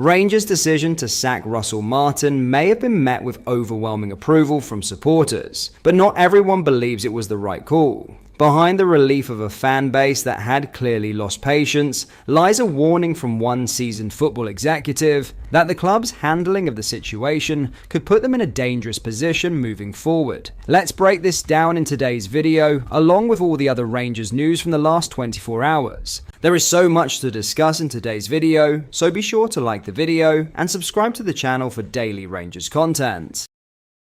Rangers' decision to sack Russell Martin may have been met with overwhelming approval from supporters, but not everyone believes it was the right call. Behind the relief of a fan base that had clearly lost patience lies a warning from one seasoned football executive that the club's handling of the situation could put them in a dangerous position moving forward. Let's break this down in today's video, along with all the other Rangers news from the last 24 hours. There is so much to discuss in today's video, so be sure to like the video and subscribe to the channel for daily Rangers content.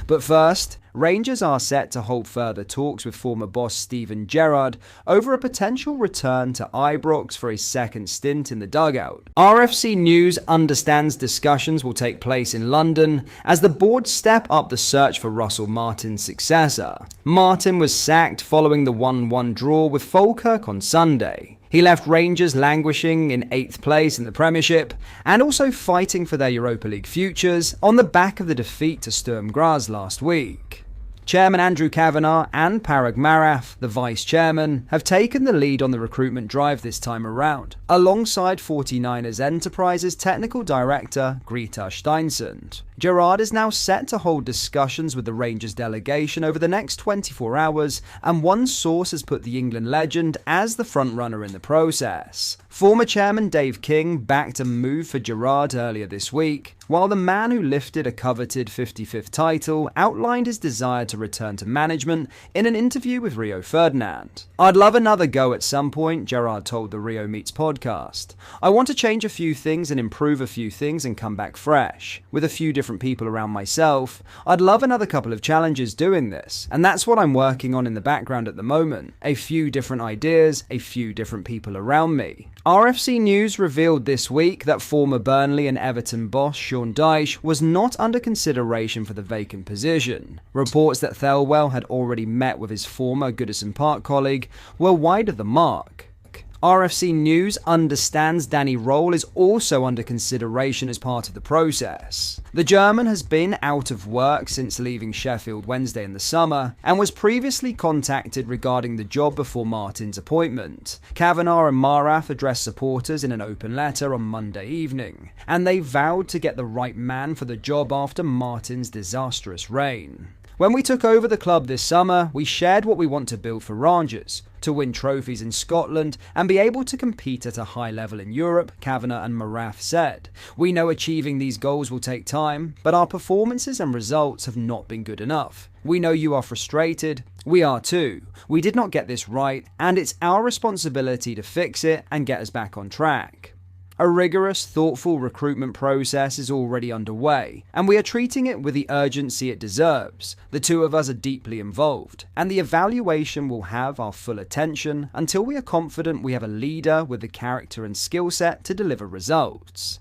But first, Rangers are set to hold further talks with former boss Steven Gerrard over a potential return to Ibrox for a second stint in the dugout. RFC News understands discussions will take place in London as the board step up the search for Russell Martin's successor. Martin was sacked following the 1-1 draw with Falkirk on Sunday. He left Rangers languishing in 8th place in the Premiership and also fighting for their Europa League futures on the back of the defeat to Sturm Graz last week. Chairman Andrew Kavanagh and Parag Marath, the vice chairman, have taken the lead on the recruitment drive this time around, alongside 49ers Enterprises technical director Greta Steinsund. Gerrard is now set to hold discussions with the Rangers delegation over the next 24 hours, and one source has put the England legend as the frontrunner in the process. Former chairman Dave King backed a move for Gerrard earlier this week, while the man who lifted a coveted 55th title outlined his desire to return to management in an interview with Rio Ferdinand. "I'd love another go at some point," Gerrard told the Rio Meets podcast. "I want to change a few things and improve a few things and come back fresh, with a few different people around myself. I'd love another couple of challenges doing this, and that's what I'm working on in the background at the moment. A few different ideas, a few different people around me." RFC News revealed this week that former Burnley and Everton boss Sean Dyche was not under consideration for the vacant position. Reports that Thelwell had already met with his former Goodison Park colleague were wide of the mark. RFC News understands Danny Roll is also under consideration as part of the process. The German has been out of work since leaving Sheffield Wednesday in the summer and was previously contacted regarding the job before Martin's appointment. Kavanagh and Marath addressed supporters in an open letter on Monday evening, and they vowed to get the right man for the job after Martin's disastrous reign. "When we took over the club this summer, we shared what we want to build for Rangers, to win trophies in Scotland and be able to compete at a high level in Europe," Kavanagh and Marath said. "We know achieving these goals will take time, but our performances and results have not been good enough. We know you are frustrated. We are too. We did not get this right, and it's our responsibility to fix it and get us back on track." A rigorous, thoughtful recruitment process is already underway, and we are treating it with the urgency it deserves. The two of us are deeply involved, and the evaluation will have our full attention until we are confident we have a leader with the character and skill set to deliver results.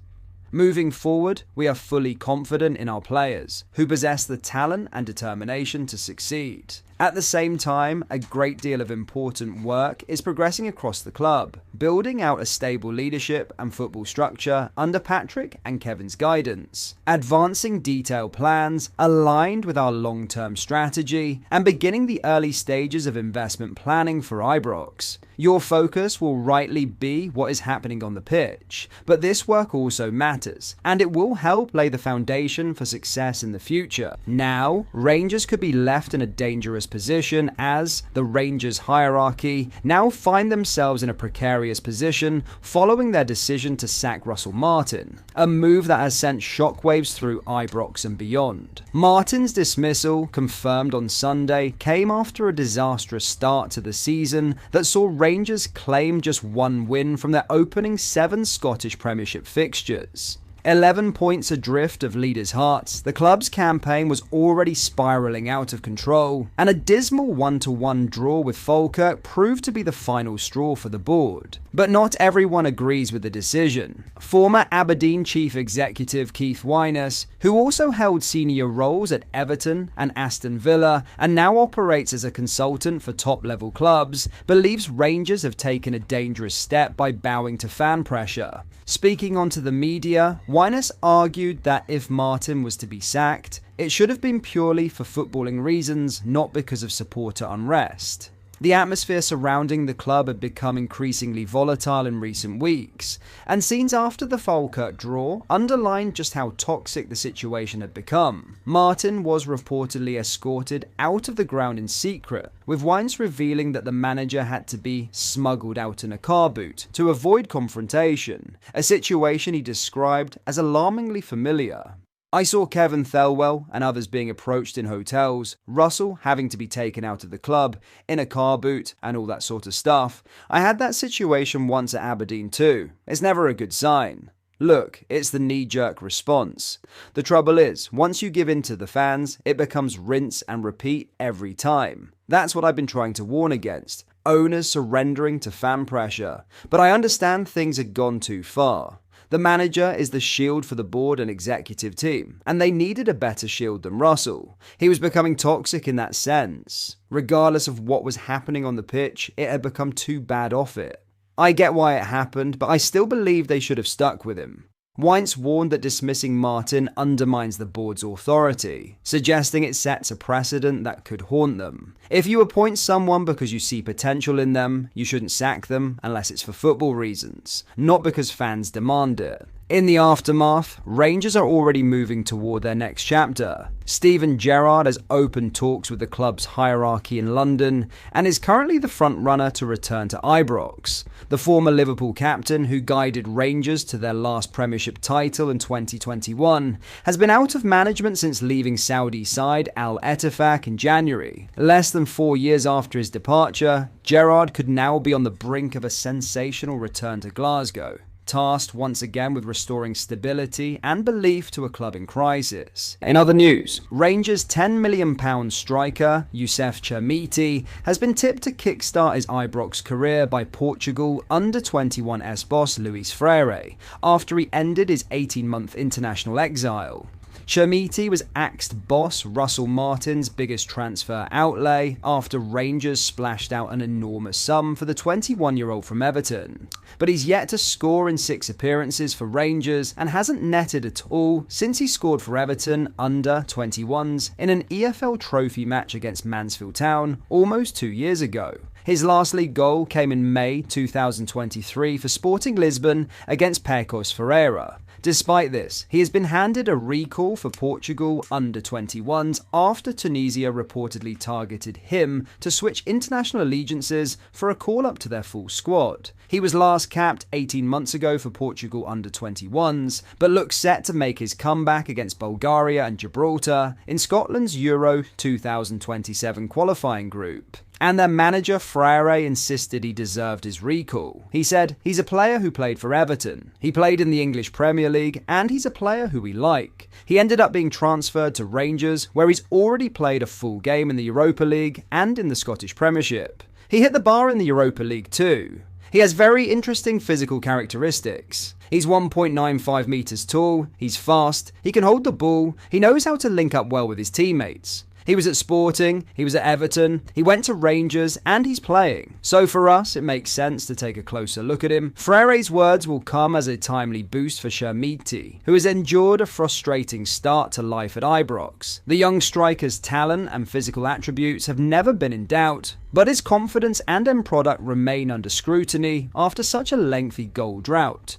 Moving forward, we are fully confident in our players, who possess the talent and determination to succeed. At the same time, a great deal of important work is progressing across the club, building out a stable leadership and football structure under Patrick and Kevin's guidance, advancing detailed plans aligned with our long-term strategy, and beginning the early stages of investment planning for Ibrox. Your focus will rightly be what is happening on the pitch, but this work also matters, and it will help lay the foundation for success in the future. Now, Rangers could be left in a dangerous position as the Rangers hierarchy now find themselves in a precarious position following their decision to sack Russell Martin, a move that has sent shockwaves through Ibrox and beyond. Martin's dismissal, confirmed on Sunday, came after a disastrous start to the season that saw Rangers claim just one win from their opening 7 Scottish Premiership fixtures. 11 points adrift of leaders' hearts, the club's campaign was already spiralling out of control, and a dismal 1-1 draw with Falkirk proved to be the final straw for the board. But not everyone agrees with the decision. Former Aberdeen chief executive Keith Wyness, who also held senior roles at Everton and Aston Villa and now operates as a consultant for top-level clubs, believes Rangers have taken a dangerous step by bowing to fan pressure. Speaking onto the media, Wyness argued that if Martin was to be sacked, it should have been purely for footballing reasons, not because of supporter unrest. The atmosphere surrounding the club had become increasingly volatile in recent weeks, and scenes after the Falkirk draw underlined just how toxic the situation had become. Martin was reportedly escorted out of the ground in secret, with Wines revealing that the manager had to be smuggled out in a car boot to avoid confrontation, a situation he described as alarmingly familiar. I saw Kevin Thelwell and others being approached in hotels, Russell having to be taken out of the club, in a car boot, and all that sort of stuff. I had that situation once at Aberdeen too. It's never a good sign. Look, it's the knee-jerk response. The trouble is, once you give in to the fans, it becomes rinse and repeat every time. That's what I've been trying to warn against. Owners surrendering to fan pressure. But I understand things had gone too far. The manager is the shield for the board and executive team, and they needed a better shield than Russell. He was becoming toxic in that sense. Regardless of what was happening on the pitch, it had become too bad off it. I get why it happened, but I still believe they should have stuck with him. Wines warned that dismissing Martin undermines the board's authority, suggesting it sets a precedent that could haunt them. If you appoint someone because you see potential in them, you shouldn't sack them unless it's for football reasons, not because fans demand it. In the aftermath, Rangers are already moving toward their next chapter. Steven Gerrard has opened talks with the club's hierarchy in London and is currently the front runner to return to Ibrox. The former Liverpool captain, who guided Rangers to their last Premiership title in 2021, has been out of management since leaving Saudi side Al Ettifaq in January. Less than 4 years after his departure, Gerrard could now be on the brink of a sensational return to Glasgow, tasked once again with restoring stability and belief to a club in crisis. In other news, Rangers' £10 million striker, Youssef Chermiti, has been tipped to kickstart his Ibrox career by Portugal under-21s boss Luis Freire, after he ended his 18-month international exile. Chermiti was axed boss Russell Martin's biggest transfer outlay after Rangers splashed out an enormous sum for the 21-year-old from Everton. But he's yet to score in 6 appearances for Rangers and hasn't netted at all since he scored for Everton under 21s in an EFL Trophy match against Mansfield Town almost 2 years ago. His last league goal came in May 2023 for Sporting Lisbon against Pecos Ferreira. Despite this, he has been handed a recall for Portugal under-21s after Tunisia reportedly targeted him to switch international allegiances for a call-up to their full squad. He was last capped 18 months ago for Portugal under-21s, but looks set to make his comeback against Bulgaria and Gibraltar in Scotland's Euro 2027 qualifying group. And their manager Freire insisted he deserved his recall. He said, "He's a player who played for Everton. He played in the English Premier League, and he's a player who we like. He ended up being transferred to Rangers, where he's already played a full game in the Europa League and in the Scottish Premiership. He hit the bar in the Europa League too. He has very interesting physical characteristics. He's 1.95 metres tall, he's fast, he can hold the ball, he knows how to link up well with his teammates. He was at Sporting, he was at Everton, he went to Rangers, and he's playing. So for us, it makes sense to take a closer look at him." Freire's words will come as a timely boost for Chermiti, who has endured a frustrating start to life at Ibrox. The young striker's talent and physical attributes have never been in doubt, but his confidence and end product remain under scrutiny after such a lengthy goal drought.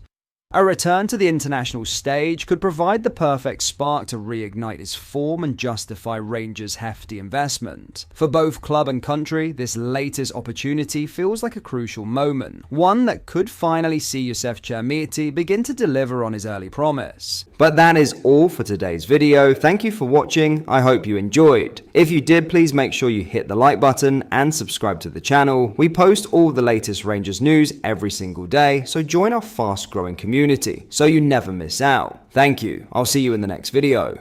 A return to the international stage could provide the perfect spark to reignite his form and justify Rangers' hefty investment. For both club and country, this latest opportunity feels like a crucial moment, one that could finally see Youssef Chermiti begin to deliver on his early promise. But that is all for today's video. Thank you for watching. I hope you enjoyed. If you did, please make sure you hit the like button and subscribe to the channel. We post all the latest Rangers news every single day, so join our fast-growing community so you never miss out. Thank you. I'll see you in the next video.